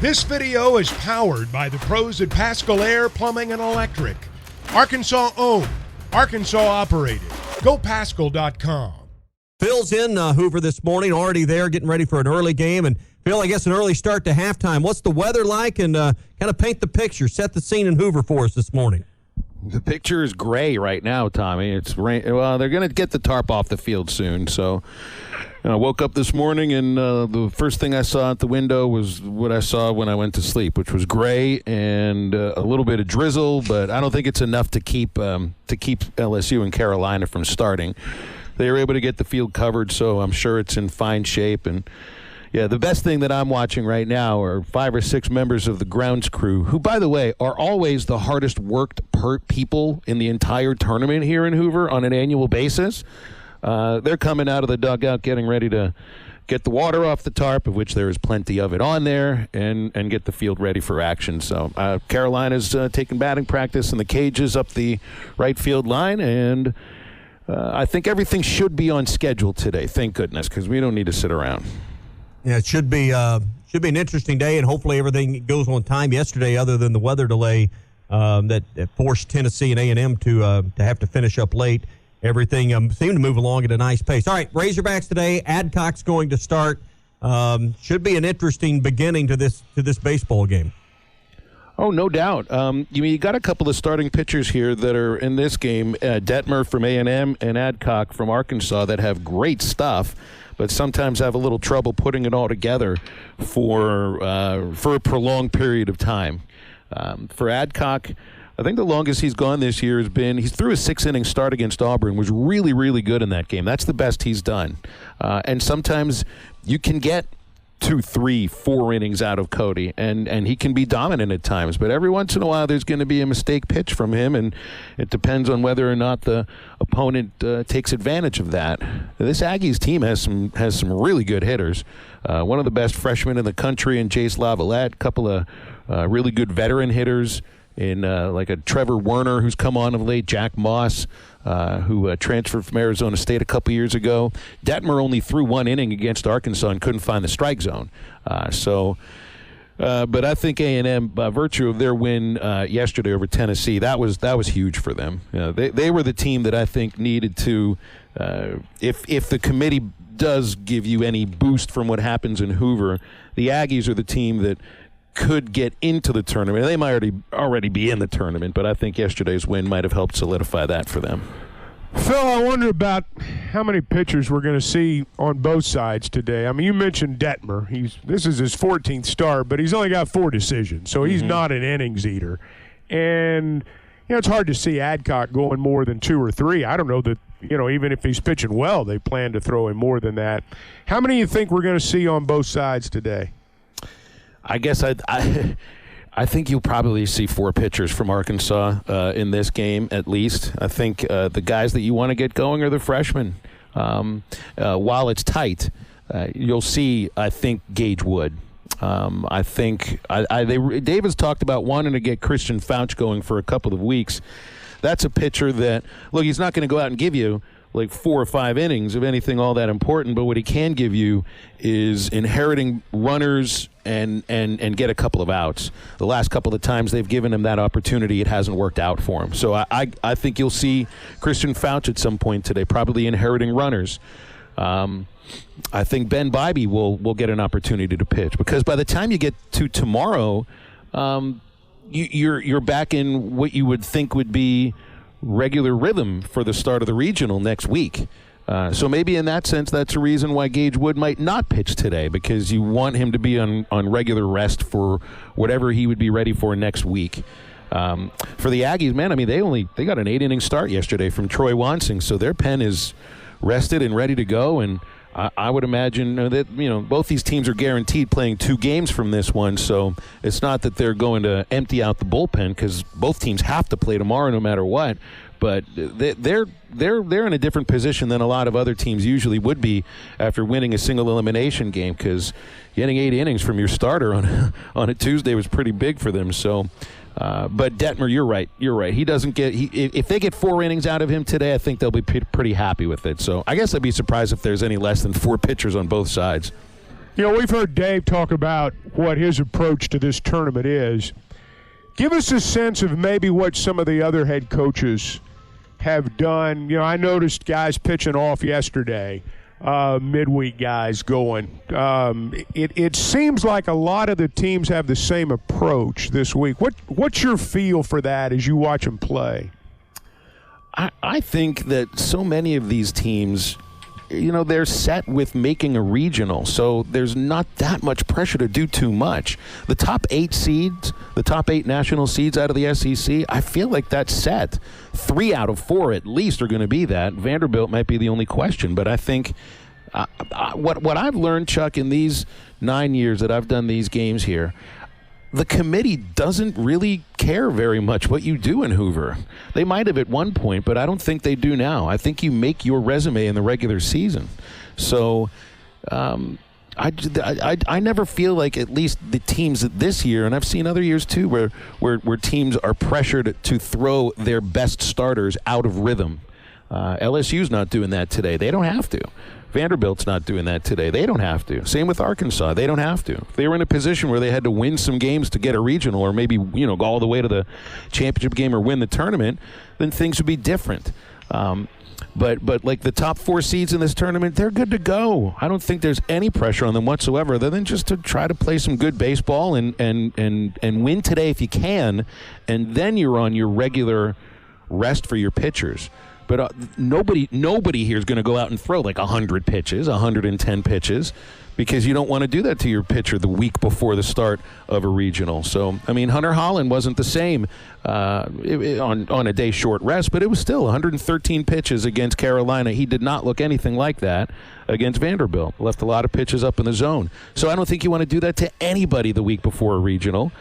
This video is powered by the pros at Pascal Air Plumbing and Electric. Arkansas owned, Arkansas operated. GoPascal.com. Phil's in Hoover this morning, already there, getting ready for an early game. And Phil, I guess an early start to halftime. What's the weather like? And kind of paint the picture, set the scene in Hoover for us this morning. The picture is gray right now, Tommy. It's rain. Well, they're going to get the tarp off the field soon. So I woke up this morning, and the first thing I saw out the window was what I saw when I went to sleep, which was gray and a little bit of drizzle. But I don't think it's enough to keep LSU and Carolina from starting. They were able to get the field covered, so I'm sure it's in fine shape. And yeah, the best thing that I'm watching right now are 5 or 6 members of the grounds crew, who, by the way, are always the hardest worked people in the entire tournament here in Hoover on an annual basis. They're coming out of the dugout, getting ready to get the water off the tarp, of which there is plenty of it on there, and get the field ready for action. So Carolina's taking batting practice in the cages up the right field line, and I think everything should be on schedule today, thank goodness, because we don't need to sit around. Yeah, it should be an interesting day, and hopefully everything goes on time yesterday, other than the weather delay that forced Tennessee and A&M to have to finish up late. Everything seemed to move along at a nice pace. All right, Razorbacks today. Adcock's going to start. Should be an interesting beginning to this baseball game. Oh, no doubt. You got a couple of starting pitchers here that are in this game, Detmer from A&M and Adcock from Arkansas, that have great stuff, but sometimes have a little trouble putting it all together for a prolonged period of time. For Adcock, I think the longest he's gone this year has been, he threw a 6-inning start against Auburn, was really, really good in that game. That's the best he's done. And sometimes you can get 2, 3, 4 innings out of Cody, and he can be dominant at times. But every once in a while, there's going to be a mistake pitch from him, and it depends on whether or not the opponent takes advantage of that. This Aggies team has some really good hitters. One of the best freshmen in the country in Jace Lavalette, a couple of really good veteran hitters in like a Trevor Werner, who's come on of late, Jack Moss, who transferred from Arizona State a couple years ago. Detmer only threw 1 inning against Arkansas and couldn't find the strike zone. But I think A&M, by virtue of their win yesterday over Tennessee, that was huge for them. They were the team that I think needed to, if the committee does give you any boost from what happens in Hoover, the Aggies are the team that could get into the tournament. They might already be in the tournament, but I think yesterday's win might have helped solidify that for them. Phil, I wonder about how many pitchers we're going to see on both sides today. I mean, you mentioned Detmer. This is his 14th start, but he's only got 4 decisions, so he's not an innings eater. And it's hard to see Adcock going more than 2 or 3. I don't know that, even if he's pitching well, they plan to throw him more than that. How many do you think we're going to see on both sides today? I guess I think you'll probably see 4 pitchers from Arkansas in this game at least. I think the guys that you want to get going are the freshmen. While it's tight, you'll see, I think, Gage Wood. I think David's talked about wanting to get Christian Fouch going for a couple of weeks. That's a pitcher that, look, he's not going to go out and give you like 4 or 5 innings of anything all that important, but what he can give you is inheriting runners and get a couple of outs. The last couple of times they've given him that opportunity, it hasn't worked out for him. So I think you'll see Christian Fouch at some point today, probably inheriting runners. I think Ben Bybee will get an opportunity to pitch, because by the time you get to tomorrow, you're back in what you would think would be regular rhythm for the start of the regional next week. So maybe in that sense, that's a reason why Gage Wood might not pitch today, because you want him to be on regular rest for whatever he would be ready for next week. For the Aggies, man, I mean, they got an 8-inning start yesterday from Troy Wansing, so their pen is rested and ready to go, and I would imagine that both these teams are guaranteed playing 2 games from this one, so it's not that they're going to empty out the bullpen, because both teams have to play tomorrow no matter what. But they're in a different position than a lot of other teams usually would be after winning a single elimination game, because getting 8 innings from your starter on a Tuesday was pretty big for them. So. But Detmer, you're right. He doesn't get. If they get 4 innings out of him today, I think they'll be pretty happy with it. So I guess I'd be surprised if there's any less than 4 pitchers on both sides. You know, we've heard Dave talk about what his approach to this tournament is. Give us a sense of maybe what some of the other head coaches have done. You know, I noticed guys pitching off yesterday, midweek guys going. It seems like a lot of the teams have the same approach this week. What's your feel for that as you watch them play? I think that so many of these teams, you know, they're set with making a regional, so there's not that much pressure to do too much. The top 8 seeds, the top 8 national seeds out of the SEC, I feel like that's set. 3 out of 4 at least are going to be that. Vanderbilt might be the only question, but I think what I've learned, Chuck, in these 9 years that I've done these games here, the committee doesn't really care very much what you do in Hoover. They might have at one point, but I don't think they do now. I think you make your resume in the regular season. So I never feel like, at least the teams this year, and I've seen other years too, where teams are pressured to throw their best starters out of rhythm. LSU's not doing that today. They don't have to. Vanderbilt's not doing that today. They don't have to. Same with Arkansas. They don't have to. If they were in a position where they had to win some games to get a regional, or maybe, you know, go all the way to the championship game or win the tournament, then things would be different. But like the top 4 seeds in this tournament, they're good to go. I don't think there's any pressure on them whatsoever, other than just to try to play some good baseball and win today if you can, and then you're on your regular rest for your pitchers. But nobody here is going to go out and throw like 100 pitches, 110 pitches, because you don't want to do that to your pitcher the week before the start of a regional. So, I mean, Hunter Holland wasn't the same on a day short rest, but it was still 113 pitches against Carolina. He did not look anything like that against Vanderbilt. Left a lot of pitches up in the zone. So I don't think you want to do that to anybody the week before a regional.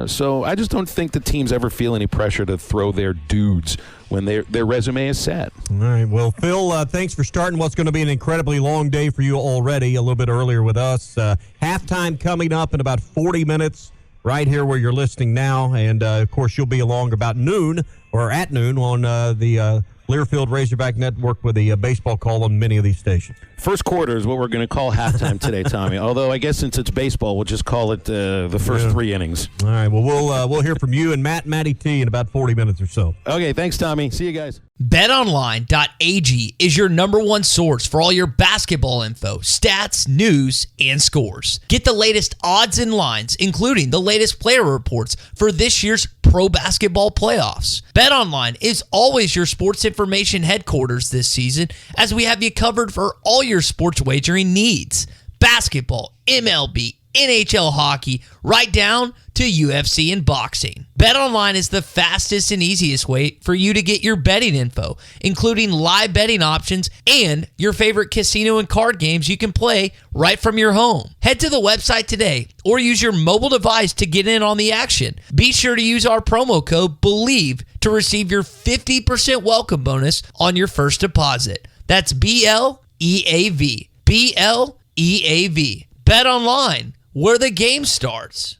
So I just don't think the teams ever feel any pressure to throw their dudes when their resume is set. All right. Well, Phil, thanks for starting what's going to be an incredibly long day for you already, a little bit earlier with us. Halftime coming up in about 40 minutes right here where you're listening now. And, of course, you'll be along about noon or at noon on the Learfield Razorback Network with the baseball call on many of these stations. First quarter is what we're going to call halftime today, Tommy. Although I guess since it's baseball, we'll just call it the first 3 innings. All right. Well, we'll hear from you and Matty T in about 40 minutes or so. Okay. Thanks, Tommy. See you guys. BetOnline.ag is your #1 source for all your basketball info, stats, news, and scores. Get the latest odds and lines, including the latest player reports for this year's pro basketball playoffs. BetOnline is always your sports information headquarters this season, as we have you covered for all your sports wagering needs. Basketball, MLB, NHL hockey, right down to UFC and boxing. BetOnline is the fastest and easiest way for you to get your betting info, including live betting options and your favorite casino and card games you can play right from your home. Head to the website today or use your mobile device to get in on the action. Be sure to use our promo code BELIEVE to receive your 50% welcome bonus on your first deposit. That's BLEAV. BLEAV. Bet online, where the game starts.